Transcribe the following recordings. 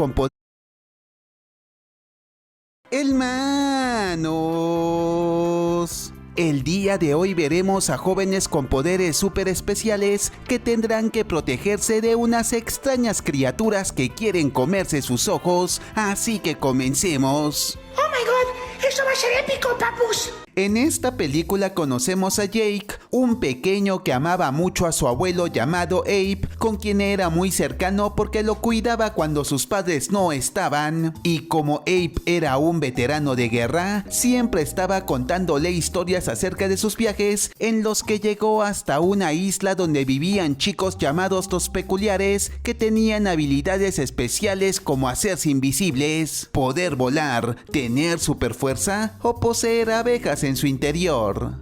con poderes. Hermanos, el día de hoy veremos a jóvenes con poderes súper especiales que tendrán que protegerse de unas extrañas criaturas que quieren comerse sus ojos, así que comencemos. ¡Oh my God! ¡Eso va a ser épico, papus! En esta película conocemos a Jake, un pequeño que amaba mucho a su abuelo llamado Abe, con quien era muy cercano porque lo cuidaba cuando sus padres no estaban. Y como Abe era un veterano de guerra, siempre estaba contándole historias acerca de sus viajes, en los que llegó hasta una isla donde vivían chicos llamados los peculiares, que tenían habilidades especiales como hacerse invisibles, poder volar, tener superfuerza o poseer abejas en su interior.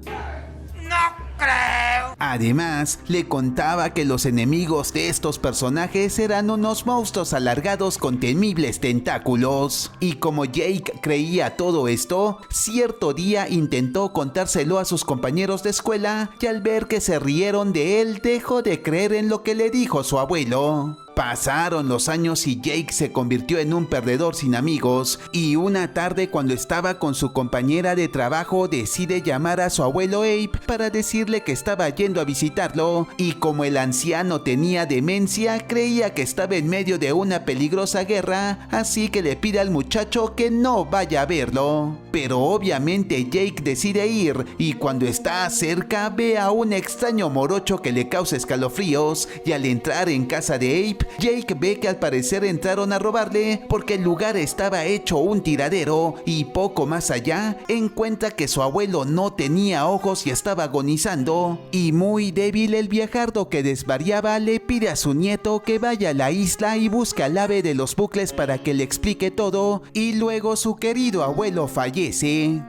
¡No creo! Además, le contaba que los enemigos de estos personajes eran unos monstruos alargados con temibles tentáculos. Y como Jake creía todo esto, cierto día intentó contárselo a sus compañeros de escuela y al ver que se rieron de él, dejó de creer en lo que le dijo su abuelo. Pasaron los años y Jake se convirtió en un perdedor sin amigos, y una tarde cuando estaba con su compañera de trabajo decide llamar a su abuelo Abe para decirle que estaba yendo a visitarlo, y como el anciano tenía demencia, creía que estaba en medio de una peligrosa guerra, así que le pide al muchacho que no vaya a verlo. Pero obviamente Jake decide ir, y cuando está cerca ve a un extraño morocho que le causa escalofríos, y al entrar en casa de Abe, Jake ve que al parecer entraron a robarle porque el lugar estaba hecho un tiradero, y poco más allá encuentra que su abuelo no tenía ojos y estaba agonizando, y muy débil el viejardo que desvariaba le pide a su nieto que vaya a la isla y busque al ave de los bucles para que le explique todo, y luego su querido abuelo fallece.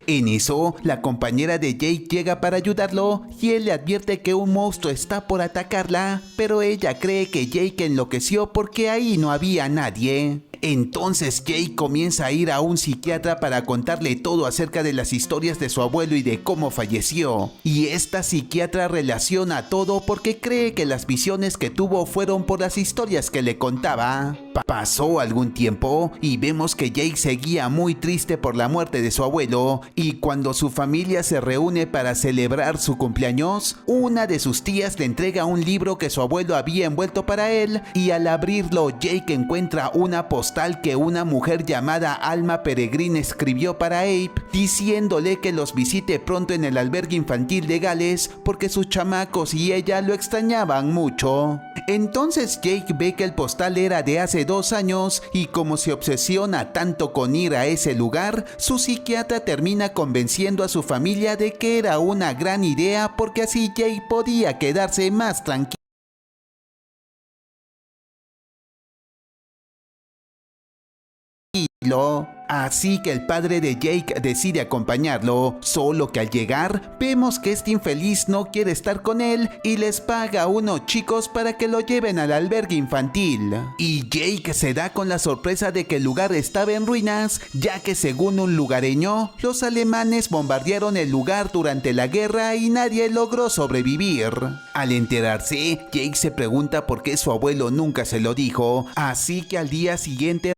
En eso, la compañera de Jake llega para ayudarlo y él le advierte que un monstruo está por atacarla, pero ella cree que Jake enloqueció porque ahí no había nadie. Entonces Jake comienza a ir a un psiquiatra para contarle todo acerca de las historias de su abuelo y de cómo falleció. Y esta psiquiatra relaciona todo porque cree que las visiones que tuvo fueron por las historias que le contaba. Pasó algún tiempo y vemos que Jake seguía muy triste por la muerte de su abuelo, y cuando su familia se reúne para celebrar su cumpleaños, una de sus tías le entrega un libro que su abuelo había envuelto para él, y al abrirlo Jake encuentra una postal que una mujer llamada Alma Peregrine escribió para Abe, diciéndole que los visite pronto en el albergue infantil de Gales porque sus chamacos y ella lo extrañaban mucho. Entonces Jake ve que el postal era de hace 2 años, y como se obsesiona tanto con ir a ese lugar, su psiquiatra termina convenciendo a su familia de que era una gran idea porque así Jake podía quedarse más tranquilo. Así que el padre de Jake decide acompañarlo, solo que al llegar vemos que este infeliz no quiere estar con él y les paga a unos chicos para que lo lleven al albergue infantil. Y Jake se da con la sorpresa de que el lugar estaba en ruinas, ya que según un lugareño, los alemanes bombardearon el lugar durante la guerra y nadie logró sobrevivir. Al enterarse, Jake se pregunta por qué su abuelo nunca se lo dijo, así que al día siguiente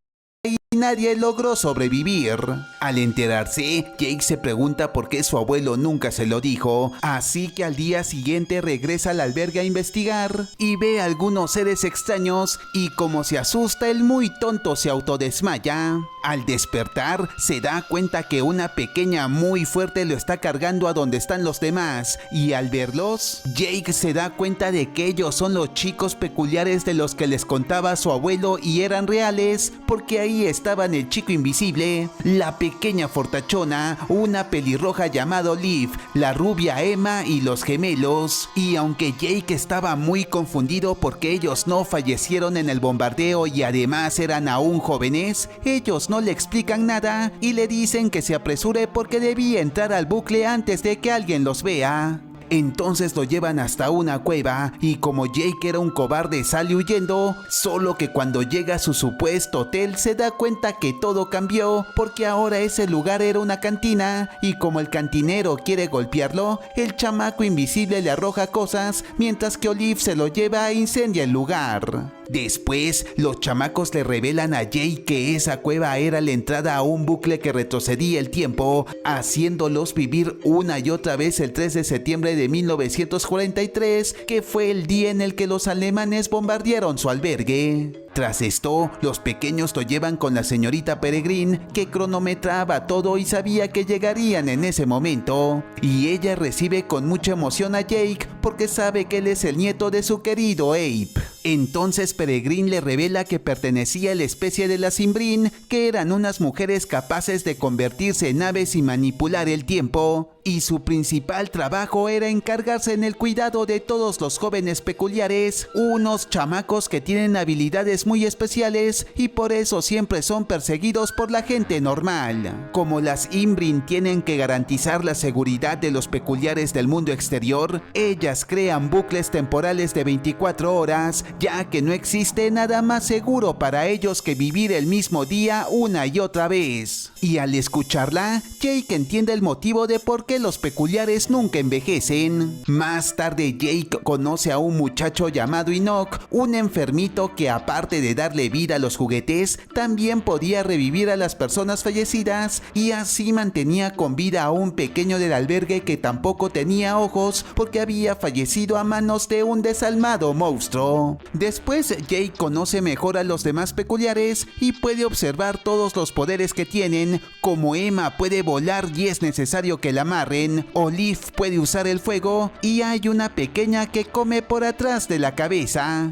nadie logró sobrevivir. Al enterarse, Jake se pregunta por qué su abuelo nunca se lo dijo, así que al día siguiente regresa al albergue a investigar y ve a algunos seres extraños, y como se asusta, el muy tonto se autodesmaya. Al despertar, se da cuenta que una pequeña muy fuerte lo está cargando a donde están los demás, y al verlos, Jake se da cuenta de que ellos son los chicos peculiares de los que les contaba su abuelo y eran reales, porque ahí estaban el chico invisible, la pequeña fortachona, una pelirroja llamada Liv, la rubia Emma y los gemelos. Y aunque Jake estaba muy confundido porque ellos no fallecieron en el bombardeo y además eran aún jóvenes, ellos no le explican nada y le dicen que se apresure porque debía entrar al bucle antes de que alguien los vea. Entonces lo llevan hasta una cueva y como Jake era un cobarde sale huyendo, solo que cuando llega a su supuesto hotel se da cuenta que todo cambió porque ahora ese lugar era una cantina y como el cantinero quiere golpearlo, el chamaco invisible le arroja cosas mientras que Olive se lo lleva e incendia el lugar. Después, los chamacos le revelan a Jake que esa cueva era la entrada a un bucle que retrocedía el tiempo, haciéndolos vivir una y otra vez el 3 de septiembre de 1943, que fue el día en el que los alemanes bombardearon su albergue. Tras esto, los pequeños lo llevan con la señorita Peregrine, que cronometraba todo y sabía que llegarían en ese momento. Y ella recibe con mucha emoción a Jake porque sabe que él es el nieto de su querido Abe. Entonces Peregrine le revela que pertenecía a la especie de las Imbrin, que eran unas mujeres capaces de convertirse en aves y manipular el tiempo. Y su principal trabajo era encargarse en el cuidado de todos los jóvenes peculiares, unos chamacos que tienen habilidades muy especiales y por eso siempre son perseguidos por la gente normal. Como las Imbrin tienen que garantizar la seguridad de los peculiares del mundo exterior, ellas crean bucles temporales de 24 horas, ya que no existe nada más seguro para ellos que vivir el mismo día una y otra vez. Y al escucharla, Jake entiende el motivo de por qué los peculiares nunca envejecen. Más tarde Jake conoce a un muchacho llamado Enoch, un enfermito que aparte de darle vida a los juguetes, también podía revivir a las personas fallecidas y así mantenía con vida a un pequeño del albergue que tampoco tenía ojos porque había fallecido a manos de un desalmado monstruo. Después Jake conoce mejor a los demás peculiares y puede observar todos los poderes que tienen, como Emma puede volar y es necesario que la amarren, Olive puede usar el fuego y hay una pequeña que come por atrás de la cabeza.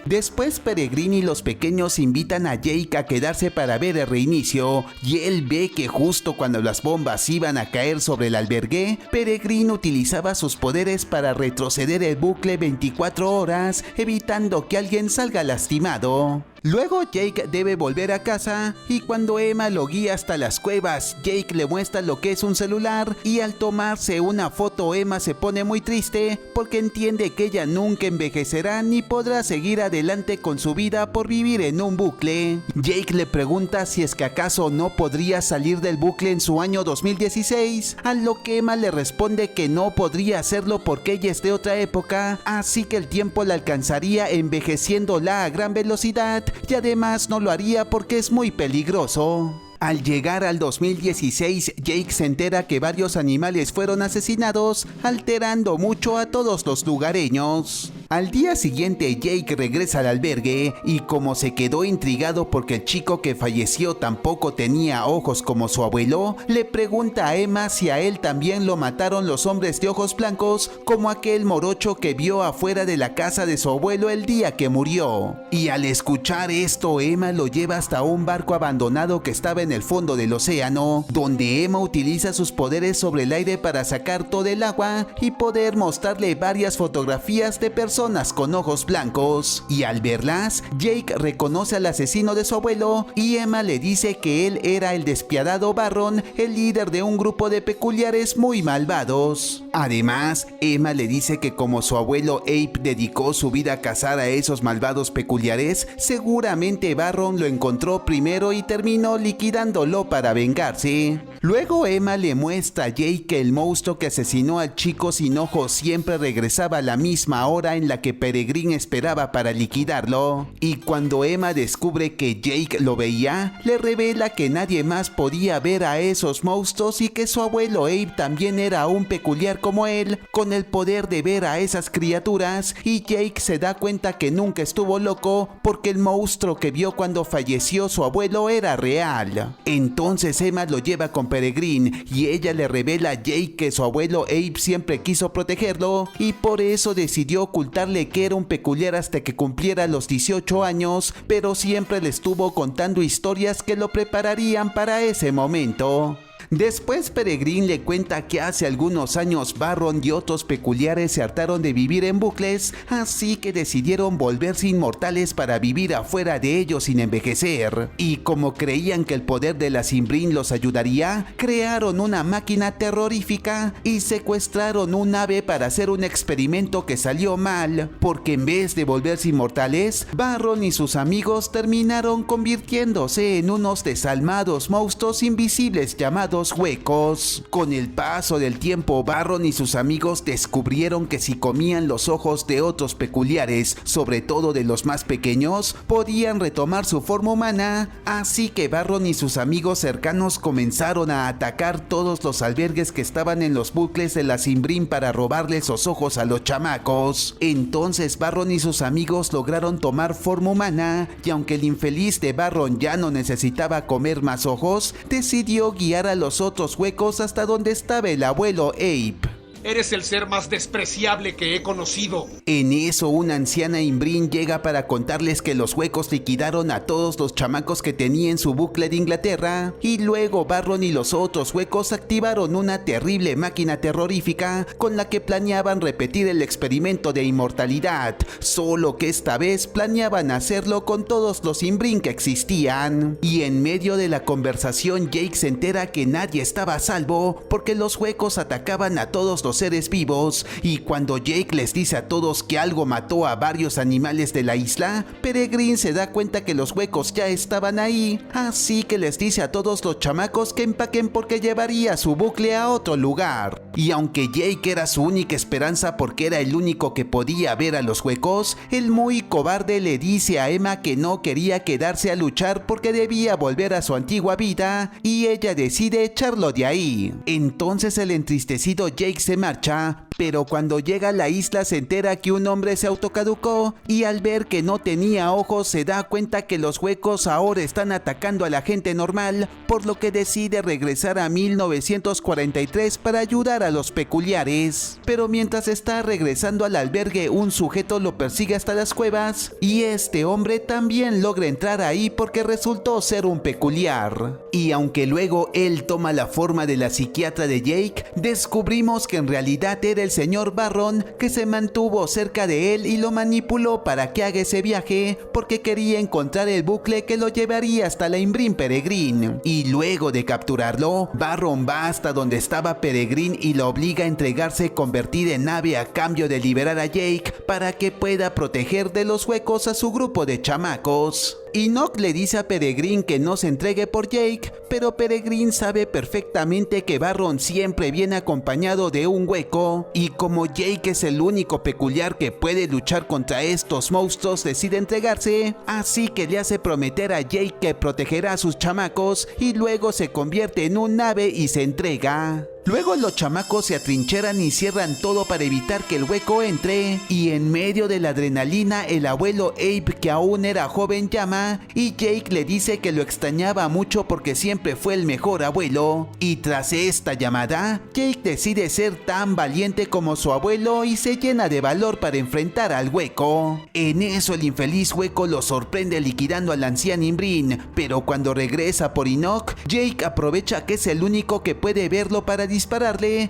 Después Peregrine y los pequeños invitan a Jake a quedarse para ver el reinicio y él ve que justo cuando las bombas iban a caer sobre el albergue, Peregrine utilizaba sus poderes para retroceder el bucle 24 horas, evitando que alguien salga lastimado. Luego Jake debe volver a casa y cuando Emma lo guía hasta las cuevas, Jake le muestra lo que es un celular y al tomarse una foto Emma se pone muy triste porque entiende que ella nunca envejecerá ni podrá seguir adelante con su vida por vivir en un bucle. Jake le pregunta si es que acaso no podría salir del bucle en su año 2016, a lo que Emma le responde que no podría hacerlo porque ella es de otra época, así que el tiempo la alcanzaría envejeciéndola a gran velocidad y además no lo haría porque es muy peligroso. Al llegar al 2016, Jake se entera que varios animales fueron asesinados, alterando mucho a todos los lugareños. Al día siguiente, Jake regresa al albergue y como se quedó intrigado porque el chico que falleció tampoco tenía ojos como su abuelo, le pregunta a Emma si a él también lo mataron los hombres de ojos blancos como aquel morocho que vio afuera de la casa de su abuelo el día que murió. Y al escuchar esto, Emma lo lleva hasta un barco abandonado que estaba en el fondo del océano, donde Emma utiliza sus poderes sobre el aire para sacar todo el agua y poder mostrarle varias fotografías de personas con ojos blancos. Y al verlas, Jake reconoce al asesino de su abuelo y Emma le dice que él era el despiadado Barron, el líder de un grupo de peculiares muy malvados. Además, Emma le dice que como su abuelo Abe dedicó su vida a cazar a esos malvados peculiares, seguramente Barron lo encontró primero y terminó liquidándolo para vengarse. Luego Emma le muestra a Jake que el monstruo que asesinó al chico sin ojos siempre regresaba a la misma hora en la que Peregrine esperaba para liquidarlo. Y cuando Emma descubre que Jake lo veía, le revela que nadie más podía ver a esos monstruos y que su abuelo Abe también era un peculiar como él, con el poder de ver a esas criaturas, y Jake se da cuenta que nunca estuvo loco porque el monstruo que vio cuando falleció su abuelo era real. Entonces Emma lo lleva con Peregrine y ella le revela a Jake que su abuelo Abe siempre quiso protegerlo y por eso decidió ocultarle que era un peculiar hasta que cumpliera los 18 años, pero siempre le estuvo contando historias que lo prepararían para ese momento. Después Peregrine le cuenta que hace algunos años Barron y otros peculiares se hartaron de vivir en bucles, así que decidieron volverse inmortales para vivir afuera de ellos sin envejecer. Y como creían que el poder de la Imbrin los ayudaría, crearon una máquina terrorífica y secuestraron un ave para hacer un experimento que salió mal, porque en vez de volverse inmortales, Barron y sus amigos terminaron convirtiéndose en unos desalmados monstruos invisibles llamados esos huecos. Con el paso del tiempo, Barron y sus amigos descubrieron que si comían los ojos de otros peculiares, sobre todo de los más pequeños, podían retomar su forma humana. Así que Barron y sus amigos cercanos comenzaron a atacar todos los albergues que estaban en los bucles de la Cimbrín para robarles los ojos a los chamacos. Entonces Barron y sus amigos lograron tomar forma humana, y aunque el infeliz de Barron ya no necesitaba comer más ojos, decidió guiar a los otros huecos hasta donde estaba el abuelo Abe. Eres el ser más despreciable que he conocido. En eso, una anciana Imbrin llega para contarles que los huecos liquidaron a todos los chamacos que tenía en su bucle de Inglaterra, y luego Barron y los otros huecos activaron una terrible máquina terrorífica con la que planeaban repetir el experimento de inmortalidad, solo que esta vez planeaban hacerlo con todos los Imbrin que existían. Y en medio de la conversación, Jake se entera que nadie estaba a salvo porque los huecos atacaban a todos los seres vivos, y cuando Jake les dice a todos que algo mató a varios animales de la isla, Peregrine se da cuenta que los huecos ya estaban ahí, así que les dice a todos los chamacos que empaquen porque llevaría su bucle a otro lugar. Y aunque Jake era su única esperanza porque era el único que podía ver a los huecos, el muy cobarde le dice a Emma que no quería quedarse a luchar porque debía volver a su antigua vida, y ella decide echarlo de ahí. Entonces el entristecido Jake se marcha, pero cuando llega a la isla se entera que un hombre se autocaducó, y al ver que no tenía ojos se da cuenta que los huecos ahora están atacando a la gente normal, por lo que decide regresar a 1943 para ayudar a los peculiares. Pero mientras está regresando al albergue, un sujeto lo persigue hasta las cuevas, y este hombre también logra entrar ahí porque resultó ser un peculiar. Y aunque luego él toma la forma de la psiquiatra de Jake, descubrimos que en realidad era el señor Barron, que se mantuvo cerca de él y lo manipuló para que haga ese viaje porque quería encontrar el bucle que lo llevaría hasta la Imbrin Peregrine. Y luego de capturarlo, Barron va hasta donde estaba Peregrine y lo obliga a entregarse convertida en ave a cambio de liberar a Jake para que pueda proteger de los huecos a su grupo de chamacos. Enoch le dice a Peregrine que no se entregue por Jake, pero Peregrine sabe perfectamente que Barron siempre viene acompañado de un hueco, y como Jake es el único peculiar que puede luchar contra estos monstruos, decide entregarse, así que le hace prometer a Jake que protegerá a sus chamacos, y luego se convierte en un ave y se entrega. Luego los chamacos se atrincheran y cierran todo para evitar que el hueco entre, y en medio de la adrenalina el abuelo Abe, que aún era joven, llama y Jake le dice que lo extrañaba mucho porque siempre fue el mejor abuelo. Y tras esta llamada, Jake decide ser tan valiente como su abuelo y se llena de valor para enfrentar al hueco. En eso el infeliz hueco lo sorprende liquidando al anciano Imbrin, pero cuando regresa por Enoch, Jake aprovecha que es el único que puede verlo para dispararle.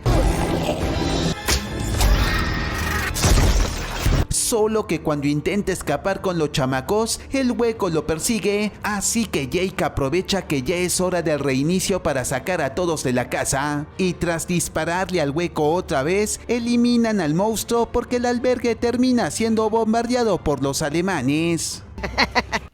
Solo que cuando intenta escapar con los chamacos, el hueco lo persigue, así que Jake aprovecha que ya es hora del reinicio para sacar a todos de la casa, y tras dispararle al hueco otra vez, eliminan al monstruo porque el albergue termina siendo bombardeado por los alemanes.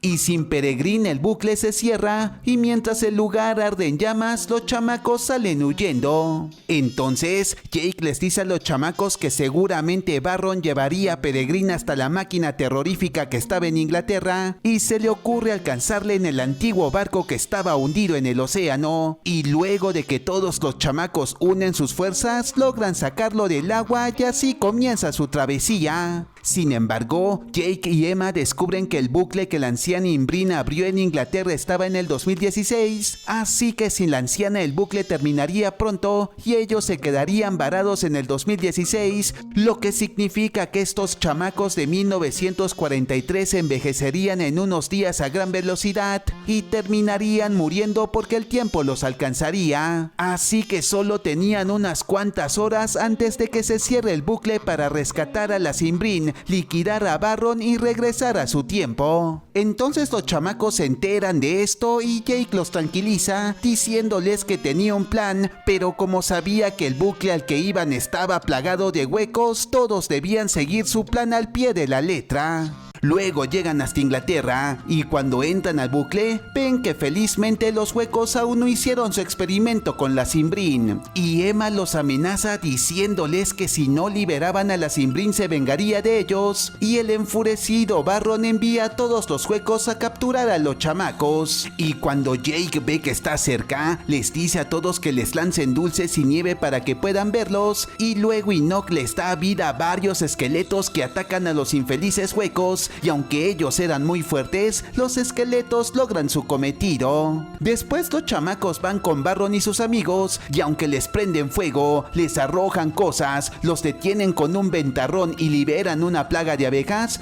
Y sin Peregrine el bucle se cierra, y mientras el lugar arde en llamas, los chamacos salen huyendo. Entonces Jake les dice a los chamacos que seguramente Barron llevaría a Peregrine hasta la máquina terrorífica que estaba en Inglaterra, y se le ocurre alcanzarle en el antiguo barco que estaba hundido en el océano, y luego de que todos los chamacos unen sus fuerzas, logran sacarlo del agua y así comienza su travesía. Sin embargo, Jake y Emma descubren que el bucle que la anciana Imbrin abrió en Inglaterra estaba en el 2016, así que sin la anciana el bucle terminaría pronto y ellos se quedarían varados en el 2016, lo que significa que estos chamacos de 1943 envejecerían en unos días a gran velocidad y terminarían muriendo porque el tiempo los alcanzaría, así que solo tenían unas cuantas horas antes de que se cierre el bucle para rescatar a las Imbrin, liquidar a Barron y regresar a su tiempo. Entonces los chamacos se enteran de esto y Jake los tranquiliza diciéndoles que tenía un plan, pero como sabía que el bucle al que iban estaba plagado de huecos, todos debían seguir su plan al pie de la letra. Luego llegan hasta Inglaterra y cuando entran al bucle ven que felizmente los huecos aún no hicieron su experimento con la Cimbrin y Emma los amenaza diciéndoles que si no liberaban a la Cimbrin se vengaría de ellos, y el enfurecido Barron envía a todos los huecos a capturar a los chamacos. Y cuando Jake ve que está cerca, les dice a todos que les lancen dulces y nieve para que puedan verlos, y luego Enoch les da vida a varios esqueletos que atacan a los infelices huecos, y aunque ellos eran muy fuertes, los esqueletos logran su cometido. Después los chamacos van con Barron y sus amigos, y aunque les prenden fuego, les arrojan cosas, los detienen con un ventarrón y liberan una plaga de abejas,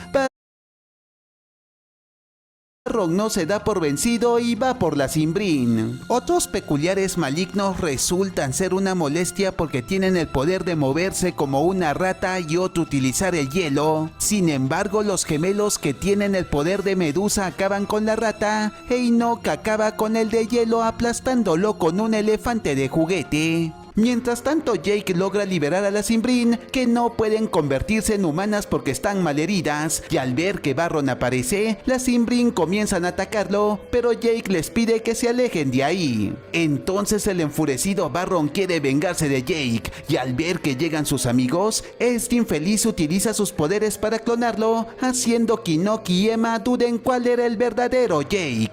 Barron no se da por vencido y va por la Cimbrin. Otros peculiares malignos resultan ser una molestia porque tienen el poder de moverse como una rata y otro utilizar el hielo. Sin embargo, los gemelos que tienen el poder de Medusa acaban con la rata, e Enoch acaba con el de hielo aplastándolo con un elefante de juguete. Mientras tanto, Jake logra liberar a la Cimbrin, que no pueden convertirse en humanas porque están malheridas, y al ver que Barron aparece, las Cimbrin comienzan a atacarlo, pero Jake les pide que se alejen de ahí. Entonces el enfurecido Barron quiere vengarse de Jake, y al ver que llegan sus amigos, este infeliz utiliza sus poderes para clonarlo, haciendo que Enoch y Emma duden cuál era el verdadero Jake.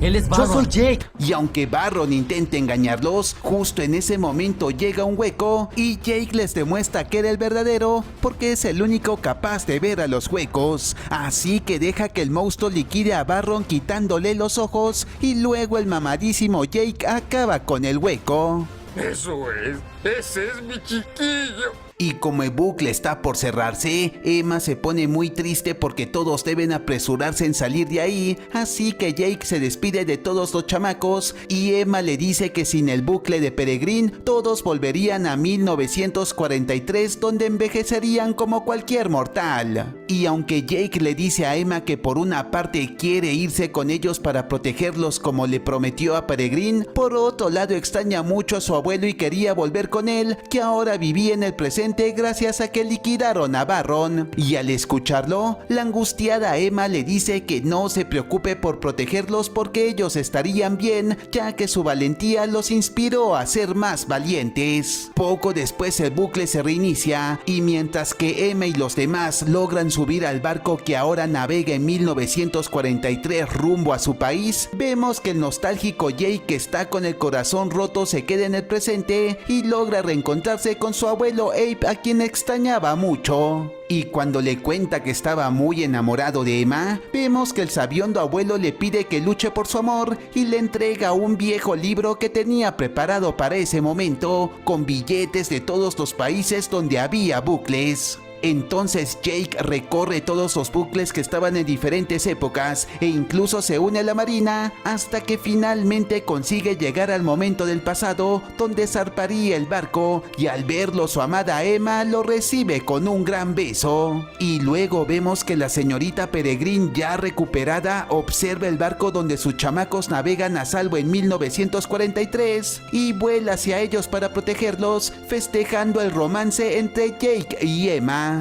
Él es Barron. Yo soy Jake. Y aunque Barron intenta engañarlos, justo en ese momento llega un hueco y Jake les demuestra que era el verdadero porque es el único capaz de ver a los huecos. Así que deja que el monstruo liquide a Barron quitándole los ojos y luego el mamadísimo Jake acaba con el hueco. Eso es, ese es mi chiquillo. Y como el bucle está por cerrarse, Emma se pone muy triste porque todos deben apresurarse en salir de ahí, así que Jake se despide de todos los chamacos y Emma le dice que sin el bucle de Peregrine todos volverían a 1943 donde envejecerían como cualquier mortal. Y aunque Jake le dice a Emma que por una parte quiere irse con ellos para protegerlos como le prometió a Peregrine, por otro lado extraña mucho a su abuelo y quería volver con él, que ahora vivía en el presente gracias a que liquidaron a Barron. Y al escucharlo, la angustiada Emma le dice que no se preocupe por protegerlos porque ellos estarían bien, ya que su valentía los inspiró a ser más valientes. Poco después el bucle se reinicia y mientras que Emma y los demás logran subir al barco que ahora navega en 1943 rumbo a su país, vemos que el nostálgico Jake, que está con el corazón roto, se queda en el presente y logra reencontrarse con su abuelo Abe, a quien extrañaba mucho. Y cuando le cuenta que estaba muy enamorado de Emma, vemos que el sabiondo abuelo le pide que luche por su amor y le entrega un viejo libro que tenía preparado para ese momento, con billetes de todos los países donde había bucles. Entonces Jake recorre todos los bucles que estaban en diferentes épocas e incluso se une a la marina hasta que finalmente consigue llegar al momento del pasado donde zarparía el barco, y al verlo su amada Emma lo recibe con un gran beso. Y luego vemos que la señorita Peregrine, ya recuperada, observa el barco donde sus chamacos navegan a salvo en 1943 y vuela hacia ellos para protegerlos, festejando el romance entre Jake y Emma.